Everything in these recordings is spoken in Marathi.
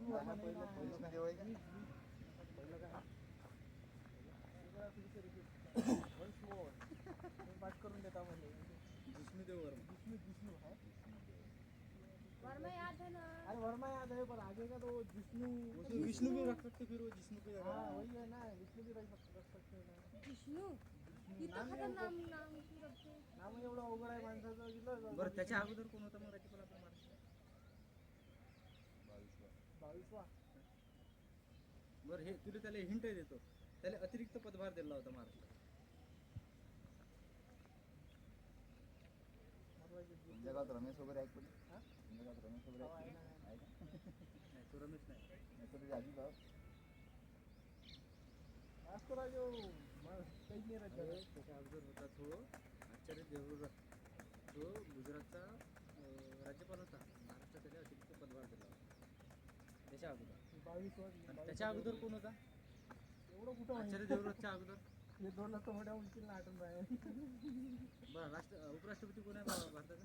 विष्णुदेव आहे का? पाठ करून देता म्हणजे विष्णुदेव वर्मा. विष्णू है वर्मा याद है ना? अरे वर्मा याद है पर आगे का तो विष्णु विष्णु भी रख सकते फिर वो जिष्णु की जगह. हाँ वही है ना विष्णु भी रख सकते हैं ना विष्णू इथं खतरनाक नाम रखते. नाम एवढं अवघड आहे माणसाचं गेलं बरं त्याच्या अगोदर कोण होता मग राज्यपाल आपल्या महाराष्ट्रात? 22वा बरं हे तुला त्याला हिंट देतो. त्याला अतिरिक्त पदभार दिला होता महाराष्ट्रात. तुमच्या गावात रमेश वगैरे आहे कोणी? तुमच्या गावात रमेश वगैरे आहे का? नाही तो रमेश नाही. आजी गाव असतो राजो काहीच नाही राज्य त्याच्या अगोदर होता तो आचार्य देवव्रत. तो गुजरातचा राज्यपाल होता. महाराष्ट्रात त्याला अतिरिक्त पदभार दिला होता त्याच्या अगोदर. 22 त्याच्या अगोदर कोण होता? एवढं कुठं आचार्य देवव्रतच्या अगोदर. हे दोन तर मोठ्या उंचीला आठवण राहील बरं उपराष्ट्रपती कोण आहे भारताचा?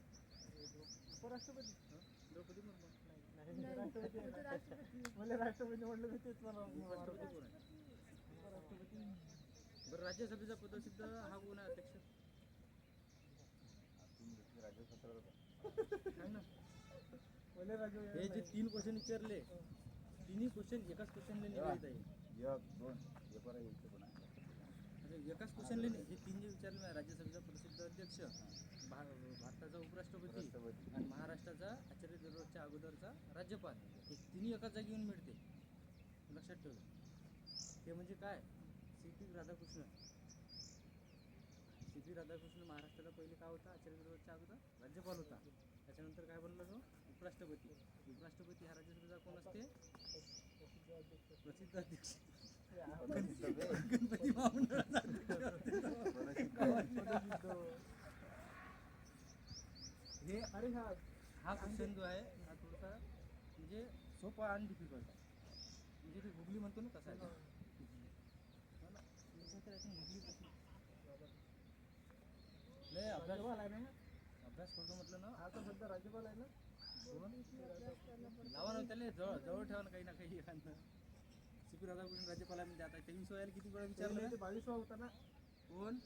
उपराष्ट्रपती द्रौपदी मुर्मू. नाही राष्ट्रपती मला राष्ट्रपती म्हटलं तर तेच मला उपराष्ट्रपती कोण आहे? उपराष्ट्रपती बरं राज्यसभेचा पदसिद्ध हा कोण आहे अध्यक्ष? राज्यसभेला सांग ना. मला राजो हे जे 3 क्वेश्चन विचारले तिन्ही क्वेश्चन एकाच क्वेश्चनला निगडीत आहे. 1 2 पेपर आहे इथे पण आहे. म्हणजे एकाच क्वेश्चनला हे 3 जे विचारले ना राज्यसभेचा प्रसिद्ध अध्यक्ष, भारताचा उपराष्ट्रपती आणि महाराष्ट्राचा आचार्य देवव्रतच्या अगोदरचा राज्यपाल हे तिन्ही एकाच जागी येऊन मिळते. लक्षात ठेव. ते म्हणजे काय? सी.पी. राधाकृष्ण. सी.पी. राधाकृष्ण महाराष्ट्राला पहिले काय होता? आचार्य देवव्रतच्या अगोदर राज्यपाल होता. त्याच्यानंतर काय बनला तो? उपराष्ट्रपती. उपराष्ट्रपती हा राज्यसभेचा कोण असते? प्रसिद्ध अध्यक्ष. गणपती महामंडळाचा हे अरे हा क्वेश्चन जो आहे हा थोडासा म्हणजे सोपा आणि डिफिकल्ट आहे. म्हणजे ते गुगली म्हणतो ना तसा आहे. लय राज्यपाल आहे ना अभ्यास करतो म्हटलं ना. हा तर सध्या राज्यपाल आहे ना लावा ना त्याला जवळ ठेवा ना काही ना काही एखादं. सी.पी. राधाकृष्ण राज्यपाल आहे म्हणजे आता 23 वयाला किती वेळा विचारलं? 22वा होता ना कोण?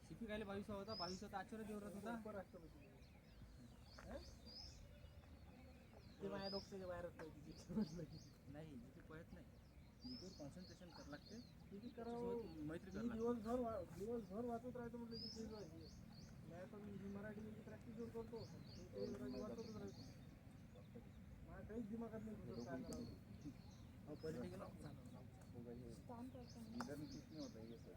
सी.पी. कायले 22 होता? 22 होता आचार्य देवव्रत होता. उपराष्ट्रपती ते माझ्या डोक्याच्या बाहेरच नाही जिथे पळत नाही जिथे कॉन्सन्ट्रेशन करावं लागते. किती करावं मैत्री मी करावं दिवसभर वाचत राहतो म्हटलं की ते नाही पण मी मराठी प्रॅक्टिस करतो वाचतच राहतो. मला काहीच दिमागात नाही घुसत काय करावं. पॉलिटिकल काम करता है. इधर में किस नहीं होता ये सर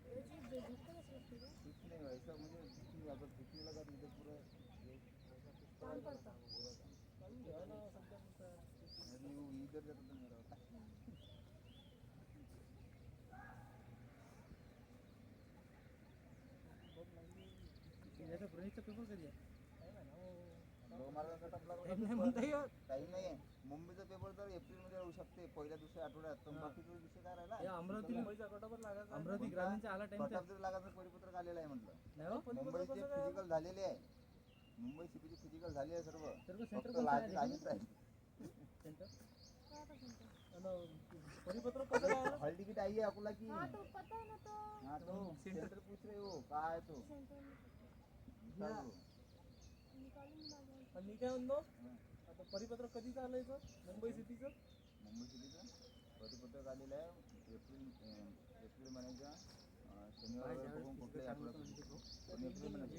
ये चीज देखते हैं सब ठीक है. कुछ नहीं वैसा मुझे किसी अगर दिखने लगा तो इधर पूरा काम करता. यदि वो इधर जाता तो मेरा होता. याचा गणितचा पेपर कधी आहे? दो मार्गाचा टपला नाही म्हणता येत. काही नाही. मुंबईचा पेपर तर एप्रिलमध्ये होऊ शकते पहिल्या दुसऱ्या आठवड्यात. पण बाकीचा विषय काय राहिला? या अमरावती मुंबईचा कटावर लागायचा अमरावती ग्रामीणचा आला टाइम कटाप जर लागायचं परिपत्रक आलेलं आहे म्हटलं. नाही हो. मुंबईचे फिजिकल झालेले आहे. मुंबई सीपीची फिजिकल झाली आहे सर्व. सर्व फक्त सेंटर लागीच राहील. सेंटर क्या था सुनते? परिपत्र कसं आहे? हॉल तिकीट आई है अकोला की. हाँ तो पता है ना तो. हाँ तो सेंटर पूछ रहे हो कहाँ है तो सेंटर निकाल दो. निकालूंगी ना. आणि मी काय म्हणतो हाँ. आता परिपत्र कधी चालायचं मुंबई सिटीचं? मुंबई सिटीचं परिपत्रक आलेलं आहे एप्रिल महिन्याच्या शनिवार बघून कुठल्याही आठवड्यात. पण एप्रिल महिन्याचे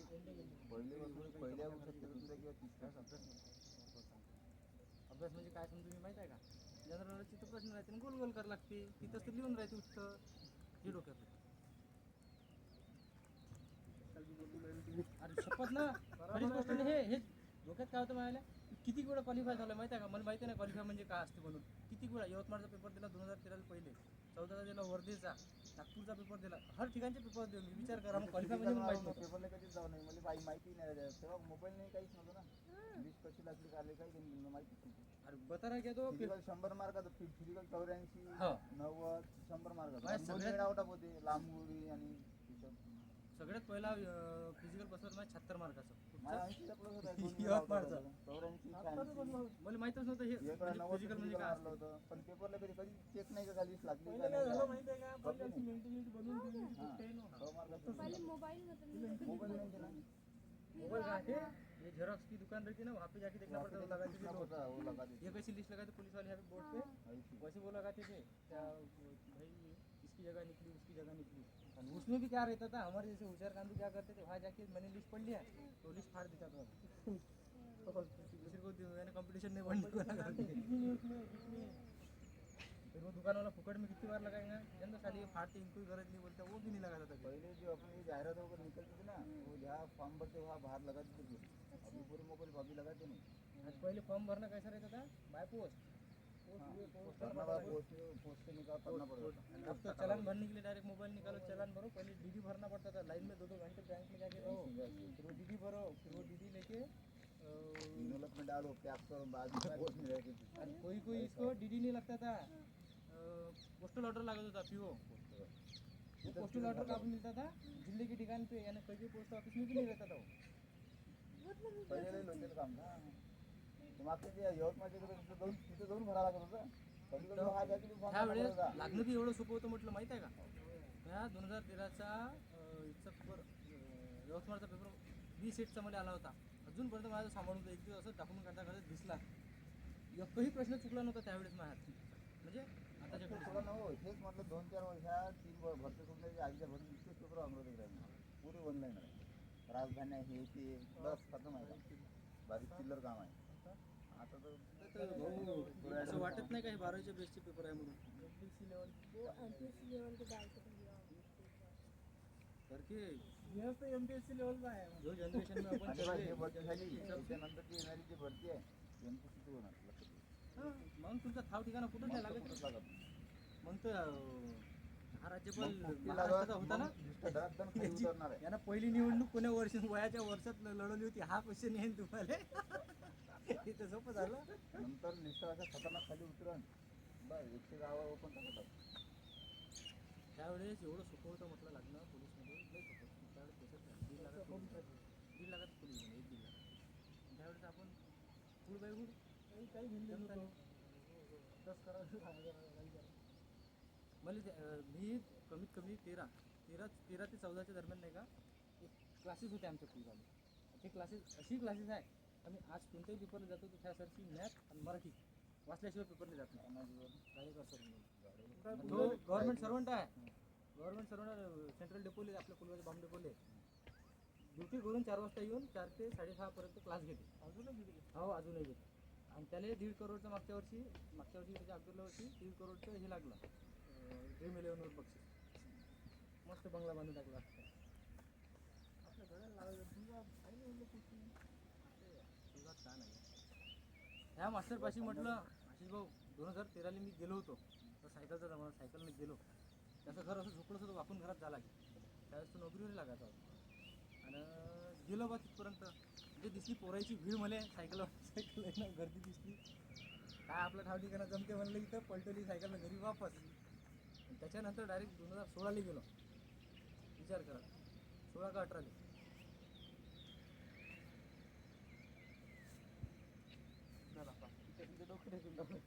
पहिल्या होऊ शकते दुसऱ्या किंवा तिसऱ्या. अभ्यास म्हणजे काय समजून मी माहिती आहे का? जनरल चित्र प्रश्न राहते आणि गोल गोल करावं लागते. तिथंच तर लिहून राहते उत्तर. हे डोक्यात अरे शपथ ना खरीच गोष्ट नाही. हे डोक्यात काय होतं म्हणाल्या किती वेळा क्वालिफाय झालं माहिती आहे का? मला माहिती नाही क्वालिफाय म्हणजे काय असते म्हणून. किती वेळा यवतमाळचा पेपर दिला 2013 पहिले, 14चा दिला वर्धेचा, नागपूरचा पेपर दिला. हर ठिकाणचे पेपर देऊ मी विचार करा. मग क्वालिफाय म्हणजे माहिती नव्हतं. पेपरला कधीच जाऊ नाही मला माहिती नाही. तेव्हा मोबाईल नाही काहीच नव्हतं ना. वीस कशी लागली काढले काही माहितीच नव्हतं. अरे बता रहा क्या तो फिजिकल 100 मार्काचं फिजिकल 84 हा. 90 100 काय मार्काचं सगळ्यात- आउट होते लांब उडी आणि सगळ्यात पहिला फिजिकल बसवत माझ्या 76 मार्काचं माझ्या 80चा प्लस होता, 2 यवतमाळचा. 84 आत्ताच बनला होता. मला माहीतच नव्हतं हे फिजिकल म्हणजे काय मारलं असतं. होतं, पण पेपरला कधी चेक नाही का लिस्ट लागली पहिले का काय नाही झालं का? माहिती आहे का पहिले अशी मेंटॅलिटी बनवून दिली होती हां. कुठे नव्हतं. 100 मार्काचं पहले मोबाइल में तो नहीं रहती मोबाईल थी। नाही ना. मोबाइल कहाँ थे? ये जेरोक्स की दुकान रहती है ना, वहाँ पे जाके देखना पड़ता था, वो लगाते थे लोग। होता वो लगा देते. ये कैसी लिस्ट लगाते पुलिस वाले यहाँ पे बोर्ड पे, ऐसी. वैसे वो लगाते थे क्या भाई इसकी जगह निकली उसकी जगह निकली। और उसमें भी क्या रहता था, हमारे जैसे होशियार कांदू क्या करते थे, वहाँ जाके मैंने लिस्ट पढ़ लिया तो लिस्ट फाड़ देता था। दूसरे को मैंने कंपटीशन नहीं बढ़ने को लगा के। कितनी नहीं उसमें कितनी फिर वो दुकान वाला फुकट में कितनी बार लगाएगा, जनता साली ये फाड़ते इनको गरज नहीं बोलता, वो भी नहीं लगाता था। पहले जो अपनी जाहिरात वगैरह निकलती थी ना, वो जहाँ फॉर्म भरते वहाँ बाहर लगा देते थे. अभी पूरे मोबाइल अभी लगाते नहीं. आज पहले फॉर्म भरना कैसा रहता था, बाय पोस्ट। हाँ, भरना बड़ा पोस्ट से निकाल करना पड़ेगा. अब तो चालान भरने के लिए डायरेक्ट मोबाइल निकालो चालान भरो, पहले डीडी भरना पड़ता था, लाइन में 2-2 घंटे बैंक में जाके रहो, फिर वो डीडी भरो, फिर वो डीडी लेके इन्होंने में डालो पैक करो बाद में पोस्ट में रहती थी. और कोई कोई इसको डीडी नहीं लगता था, पोस्टल ऑर्डर लगा था पीओ। वो पोस्टल ऑर्डर कहाँ पे मिलता था, जिले की ठिकान पे, यानी कहीं पोस्ट ऑफिस में भी नहीं रहता था वो। पहिले लोकल काम ना. मागच्या ते यवतमाळच्या तिथे जाऊन भरा लागत होतं. कधी हा जाती फॉर्म त्यावेळेस लागणं बी एवढं सोपं होतं म्हटलं माहिती आहे का. त्या 2013चा इथचा पेपर यवतमाळचा पेपर बी सेटचा मला आला होता, अजूनपर्यंत माझं सांभाळून होतं. एक दिवस असं डॉक्युमेंट करता करता दिसला, एकही प्रश्न चुकला नव्हता त्यावेळेस माझ्या हाती. म्हणजे आताच्या थोडं ना हो, हेच म्हटलं 2-4 वर्षात 3 भरती सोडण्याच्या आधीच्या भरती इतकेच पेपर अमरावतीत राहिले. पुरे ऑनलाईन आहे. राजधानी आहे हे ते बस खतम आहे. बारीक चिल्लर काम आहे. आता तर असं वाटत नाही का हे 12वीच्या बेसचे पेपर आहे म्हणून. एमपीएससी लेवल वो एमपीएससी लेवल के डालते थे भैया। तर की यह तो एमपीएससी लेवल का आहे. जो जनरेशन में आपण आणि चल बा रहे हे हैं, भरती झाली त्याच्यानंतरची येणारी जी भरती आहे एमपीसीची होणार लक्षात घे. हां, मग तुमचा ठाव ठिकाणा कुठं नाही लागत. कुठंच लागत नाही. मग तर हा राज्यपाल मग पोस्टी महाराष्ट्राचा लागत, होता ना, मग लिस्ट धडाधड खाली उतरणार आहे. यांना पहिली निवडणूक कोण्या वयाच्या वर्षात लढवली होती, हा क्वेश्चन येईल तुम्हाला. इथं सोपं झालं. नंतर लिस्ट अशा खतरनाक खाली उतरण बस 100 गावावर ओपन टाकतात. त्यावेळेस एवढं सोपं होतं म्हटलं लागलं पोलीसमध्ये, लई सोपं. त्यावेळेस देशात 1.5 लाखात पोलीस आहे. 1.5 लाखात पोलीस आहे, 1.5 लाख. त्यावेळेस आपण गुड बाय गुड काही घेऊन जनता देतो. नाही. दस करा काही करा. मला मी कमीत कमी 13 ते 14च्या दरम्यान नाही का एक क्लासेस होते आमच्या स्कूलमध्ये. ते क्लासेस अशी क्लासेस आहे, आम्ही आज कोणत्याही पेपरला जातो तर त्या सरची मॅथ आणि मराठी वाचल्याशिवाय पेपरला जात नाही. गाडेकर सर म्हणून. तो गव्हर्नमेंट सर्वंट आहे, गव्हर्नमेंट सर्वंट सेंट्रल डेपोले आपल्या कुलगाव बॉम्ब डेपोले. ड्युटी करून 4 वाजता येऊन 4 ते 6:30 पर्यंत क्लास घेते. अजूनच घेते. हो अजूनही घेते. आणि त्याला 1.5 करोडचं मागच्या वर्षी त्याच्या अगोदरल्या वर्षी 1.5 करोडचं हे लागलं ड्रीम 11वर बक्षीस. मस्त बंगला बांधून टाकला. आपल्या घराला लावायचं. तुला काही नाही म्हणलं कुठे. तुला छान आहे. ह्या मास्टरपाशी म्हटलं आशिष भाऊ 2013ला मी गेलो होतो तर सायकलचा जमाना, सायकलने गेलो. त्याचं घर असं झोपडंच होतं, वाकून घरात झाला की त्यावेळेस तो नोकरीवर लागायचा होता. आणि गेलो बा तिथपर्यंत म्हणजे दिसली पोरायची भीड, मला सायकल गर्दी दिसली. काय आपलं ठाव ठिकाणा जमते म्हणलं, इथं पलटवली सायकलनं घरी वापस. त्याच्यानंतर डायरेक्ट 2016ला गेलो. विचार करा, 16 का 18ला. तिथे डोकं टेकून टाकलं.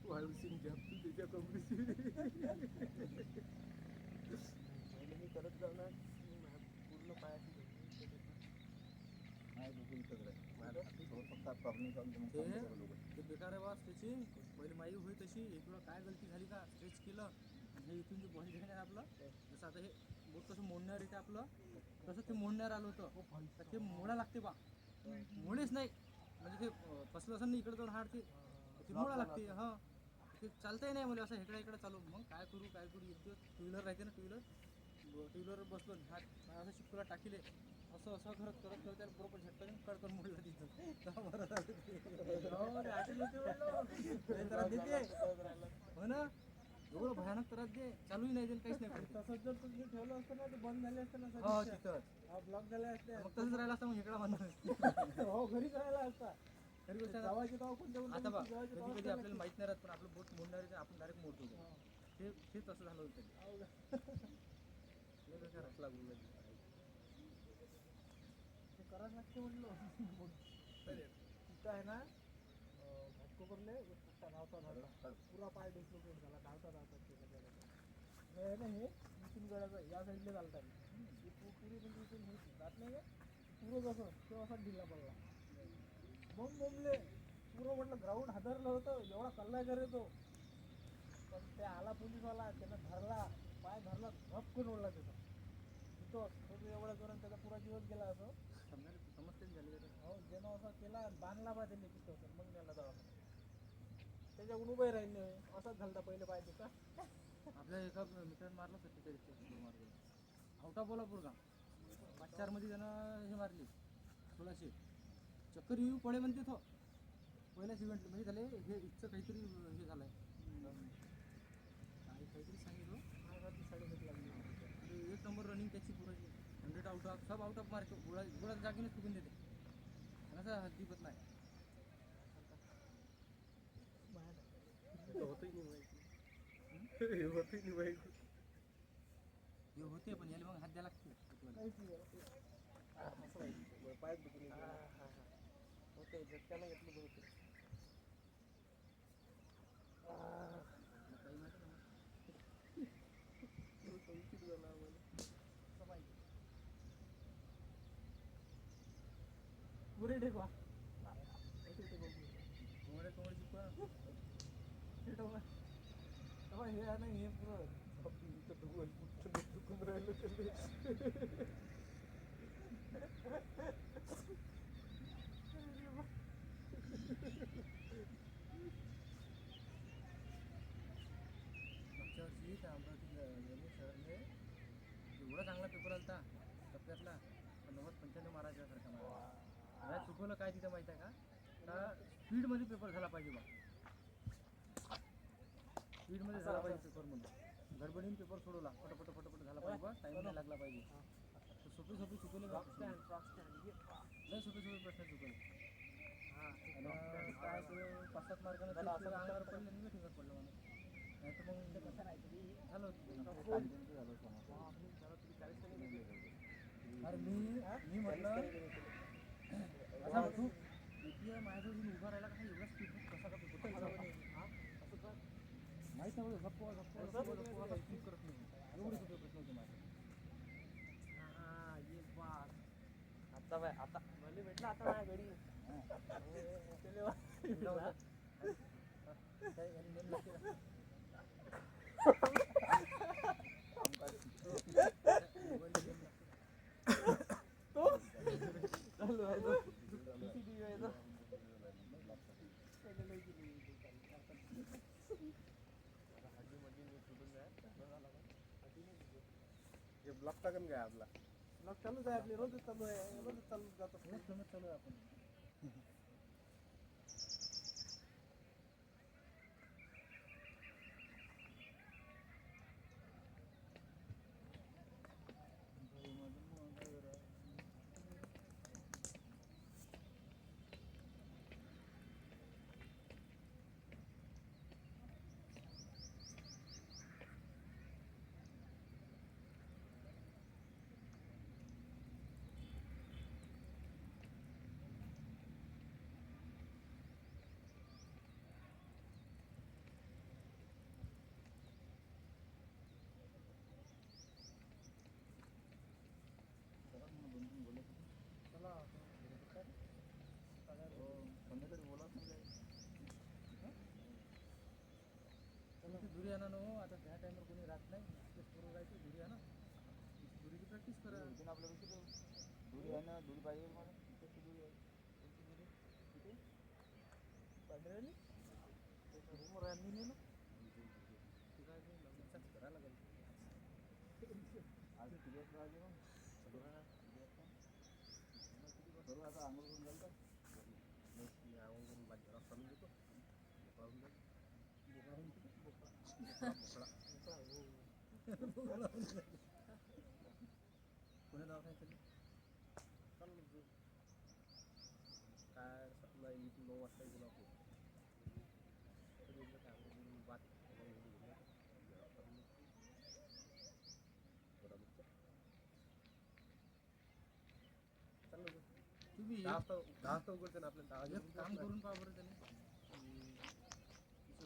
वाळूसिंग जापतो त्याच्या कमरेची. पहिले मी करत जाऊ ना पूर्ण पायाची नाही डोकं इथंच राहील. फक्त प्रॉब्लेम सॉल्व्ह ते करून डोकं. ते बेकार आहे बा स्ट्रेचिंग. पहिले माई होई तशी एक वेळा काय गलती झाली का, स्ट्रेच केलं आणि हे इथून जे बॉडी घेणार आपलं, जसं आता हे बोट कसं मोडणार येते आपलं, तसं ते मोडणार आलं होतं. तर ते मोडा लागते बा, मोडेच नाही म्हणजे ते फसलं असं नाही इकडे जाऊन हाड ते मोडा लागते. हां ते चालतंही नाही मला असं इकडे चालू. मग काय करू एक दिवस टू व्हीलर राहते ना, टू व्हीलरवर बसलो, हात असं शिकूला टाकीले, असं करत त्याला बरोबर झटका देऊन कडकन मोडलं तिथं. तेव्हा बरं झालं ते. लय त्रास देते. हो ना, एवढं भयानक त्रास दे, चालूही नाही देईल, काहीच नाही करत. तसंच जर तुम्ही ठेवलं असतं ना ते बंद झाले असते ना हो तिथं ब्लॉक झाले असते. मग तसंच राहिलं असतं, मग इकडं म्हणणार. हो घरीच राहिला असता. खरी गोष्ट आहे ना. जावायचे तेव्हा कोणत्या आता बघ जेवायचे कधी तेव्हा कधी आपल्याला माहित नाही राहत पण आपलं बोट मोडणारे आपण डायरेक्ट मोडतो ते. ते तसं झालं होतं लय बेकार आहे. लागून गेली. ते करावंच लागते म्हणलं. तिथं आहे ना घाटकोपरले एक कुत्ता धावता पुरा पाय डिस्लोकेट झाला धावता हे आहे ना हे नितीन गडाचा या साईडला चालता ही पुरी म्हणजे इथून हे जात नाही का पुरं कसं तो असा ढिला पडला बोंबले पुरं म्हटलं ग्राउंड हादरलं होतं एवढा कल्ला करे तो पण ते आला पोलीसवाला त्यानं धरला पाय धरला झपकून ओढला त्याचा तिथं तो एवढा करून त्याचा पुरा दिवस गेला असं समजते झाले हो ज्यानं असा केला बांधला बा त्यांनी तिथं मग नेला दवाखान्यात त्याच्याकडून उभे राहिले असाच झालता पहिले पाहिजे का आपल्या एका मित्राने मारलं 47 मारलं आवटा बोलापूर गाव 5-4 मध्ये त्यानं हे मारली 1600 चक्कर येऊ पडे म्हणते तो पहिल्याच इव्हेंट म्हणजे झाले हे इथचं काहीतरी हे झालंय काहीतरी सांगितलं साडेसात लागली आणि 1 नंबर रनिंग त्याची पुराची 100 आउट ऑफ सब आउट ऑफ मार्क गुळा जागेनेच चुकून देते असं हद्दीपत नाही होतही नाही माहिती. होतही नाही माहिती. हे होते पण याला मग हात द्यायला लागते पायात दुखून येते. होते झटक्याला घेतलं बरोबर काही माहिती नाही. संचित झाला आम्हाला. पुरे ठेकवा कोंबड्याची पण हे आहे ना हे पुरं दुखून राहिलं मागच्या वर्षी त्या अमरावती शहरने एवढा चांगला पेपर आलता टप्प्यातला 90-95 मारायच्यासारखा मला या चुकवलं काय तिथं माहिती आहे का स्पीडमध्ये पेपर झाला पाहिजे बा स्पीडमध्ये झाला पाहिजे पेपर म्हणून गडबडीने पेपर सोडवला फटाफट झाला पाहिजे बा टाईम नाही लागला पाहिजे सोपे चुकवले बा लय सोपे प्रश्न चुकवले आणि काय ते 5-7 मार्कानं अंगावर पडले आणि वेटिंगवर पडलं मला नाही तर मग झालं होतं अरे मी म्हटलं असा तू UPI माझ्याजवळ येऊन उभा राहिला का एवढा स्पीड कसा का पेपर माहीत नाही झप्पो स्पीड करत नाही एवढे सोपे प्रश्न होते माझे आता मला भेटला आता माझ्या घडी ब्लॉक टाकन काय आपला मग चालूच आहे आपली रोजच चालू आहे रोजच चालू जातो चालू आहे आपण घरी आणा नो आता त्या टाइमवर कोणी राहत नाही तेच करून राहायचं घरी आणा घरीची प्रॅक्टिस करा आपल्यापेक्षा दूरी आहे ना दूरी पाहिजे मला कशी दूरी आहे पांढऱ्याने रूमवर आहे मी नेलं ते काय ते लग्नाचाच करायला लागेल आज सिरियस राहायचे मग करू आता आंघोळ करून जाईल का मी आंघोळ करून बाकी रस चालून देतो कोणी दवाखान्यात चालू काय सपना 9 वाजता गेलो आपण तर इथलं काय आपण बात चाललं तुम्ही 10 उघडते ना आपल्याला 10 एक काम करून पहा बरं त्याने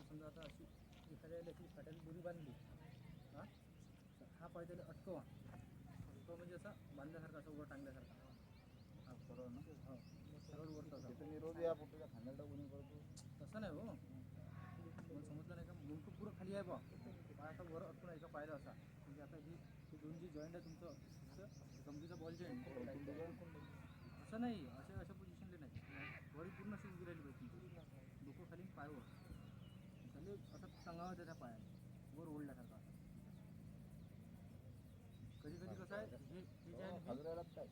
समजा आता अशी एखाद्याला अशी काट्याला दोरी बांधली हा हा पाय त्याला अटकवा म्हणजे असा बांधल्यासारखा असं वर टांगल्यासारखा हा सरळ ना हो सरळ वर तसा तिथं मी रोज या पोटीच्या खांद्याला कोणी करतो तसं नाही हो मला समजलं नाही का मुंडकं पुरं खाली आहे बा पाय असा वर अटकून एका पायला असा म्हणजे आता हे दोन जी जॉईंट आहे तुमचं गमतीचा बॉल जॉईंट असं नाही अशा पोझिशनले नाही बॉडी पूर्ण अशी उभी राहिली पाहिजे तुमची डोकं खाली पायवर खाली असं सांगावं त्या पायाने वर ओढल्यासारखं असं कधी कधी कसं आहे हे जे आहे ना, खाजरायला काय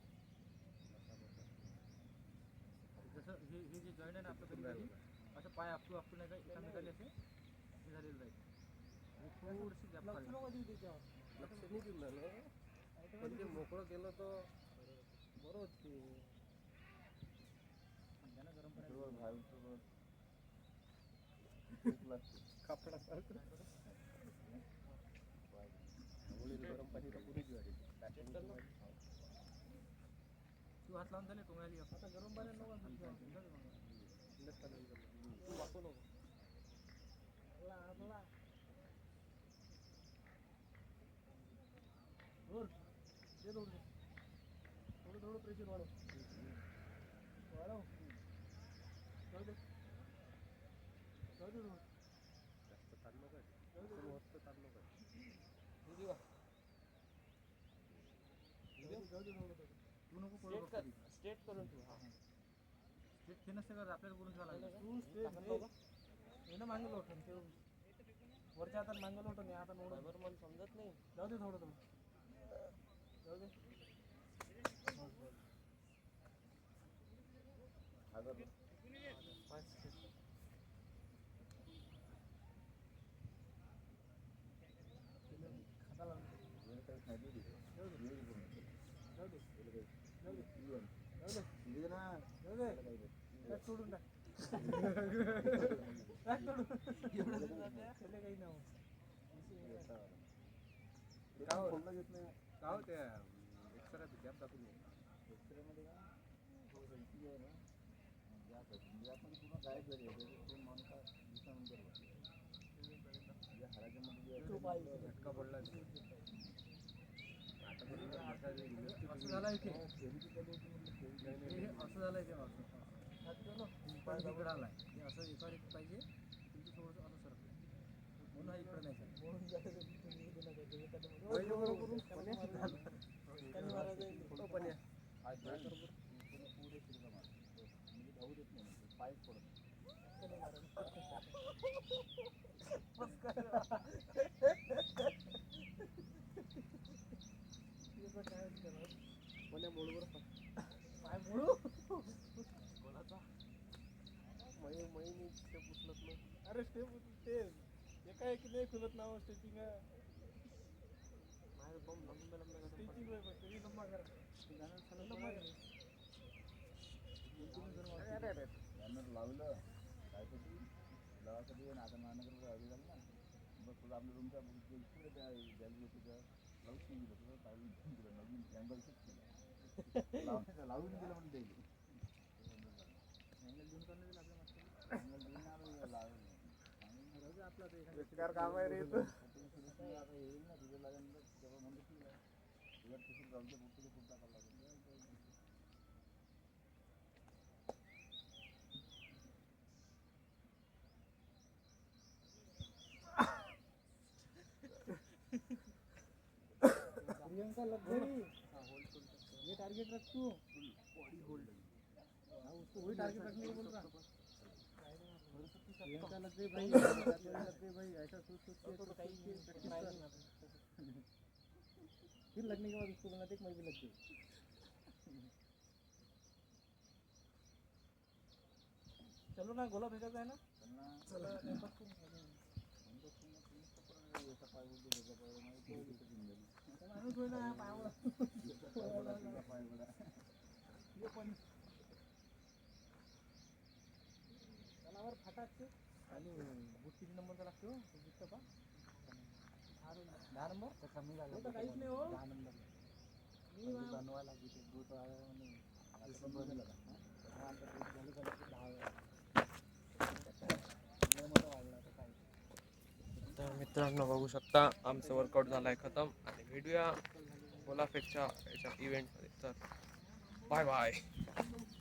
जसं हे जे जॉईंट आहे ना आपलं कधी कधी असं पाय आपटू नाही का एकामेकाला असे हे झालेलं राहील थोडीशी गॅप काढली लक्ष नाही देऊन झालं पण ते मोकळं केलं तर बरं होते त्यांना गरम पाण्यात बरोबर बाहेरचं खूप लागते कापडासारखं गरम पाणी तर पुरी ज्वारी तू हात लावून झाले टोंगाली आता गरम पाण्यात नको तू वाकू नको आपला रोड दे थोडं प्रेशर वाढव जाऊ दे रोड जास्त ताण नको आहे वस्त ताण नको आहे जाऊ दे थोडं तू नको पडू बघ कधी. स्ट्रेट करून ठेव स्टेट ते नसते का आपल्याला करून ठेवायला लागलं तू स्ट्रेट हे ना मागे लोटून ठेव वरच्या हातात मागे लोटून या हातात ओढून बरं मला समजत नाही जाऊ दे थोडं जाऊ दे खाजर खाता लावून वेळ काही खायला दे जाऊ दे वेळ करून जाऊ दे वेळ काही जाऊ दे इवन जाऊ दे दे ना जाऊ दे काही दे टाक सोडून टाक टाक सोडून त्याला काही नाव खोललं घेत नाही का हो त्या एक्सरा गॅप दाखवून एक्सरेमध्ये का थोडंसं इथे आहे ना गॅप आहे म्हणजे आपण पूर्ण गायब झाली आहे ते माणसा दिवसानंतर म्हणजे हाडाच्या मध्ये जे झटका पडला आता असं झालं इथे थेरपी चालू होती म्हटलं हे असं झालं इथे असं पाय इकडं आलाय हे असं एकावर एक पाहिजे तुमचं थोडंसं असं सरकलं म्हणून हा इकडं नाही झालं आज पुढे फिरला मार म्हणजे धावू देत नाही म्हणजे पायच पडत कोण्या मोडवर पाय मोडू कोणाचा महिने ते पुसलत ना अरे स्टेप ते एका एक नाही खुलत नाव स्टेचिंग माझं बॉम्ब लंबे लंबे कसं स्टेचिंग तरी लंबा करा लंबा बॅनर लावलं काय कधी लावासाठी आता महानगरला हवी झालं ना बस तुला आपल्या रूमच्या इकडे त्या गॅलरी होती त्या लावूच नाही दिलं तुला काढून दिलं नवीन अँगल फिक्स केला लावून दिलं म्हणून ते अँगल देऊन करणं दिलं आपल्या मागच्या अँगल देऊन लावलं आपला ते बेकार काम आहे रे आता येईल ना तुझं लागेल तेव्हा म्हणतो ठीक आहे तुझ्या तिथे जाऊन ते पुढचं पुढचा टाकायला लागेल प्रियंका लग्जरी ये टारगेट रख तू बॉडी होल्ड हाँ उसको वही टारगेट रखने को बोल रहा प्रियंका लग गई भाई लग गई भाई ऐसा सोच के प्रैक्टिस कर फिर लगने के बाद उसको बोलना देख मैं भी लग गई चलो ना गोला भेजा जाए ना त्यांना चला याचा पाय उलटी त्याचा पाय माहिती आहे तिथे घेऊन गेली आम्ही थोडी ना पायावर तुझा पाय बडा ये पण टाकते आणि बूट किती नंबरचा लागतो तो बूट पा 10 नंबर तर कमी झाला हे तर काहीच नाही हो 10 नंबर मी मा- बनवायला लागते बूट आता बनवलं का आता बूट झालं का 10 मोठा वाढला तर काय तर मित्रांनो बघू शकता आमचं वर्कआउट झालं आहे खतम आणि भेटूया बोलाफेकच्या याच्या इव्हेंटमध्ये तर बाय बाय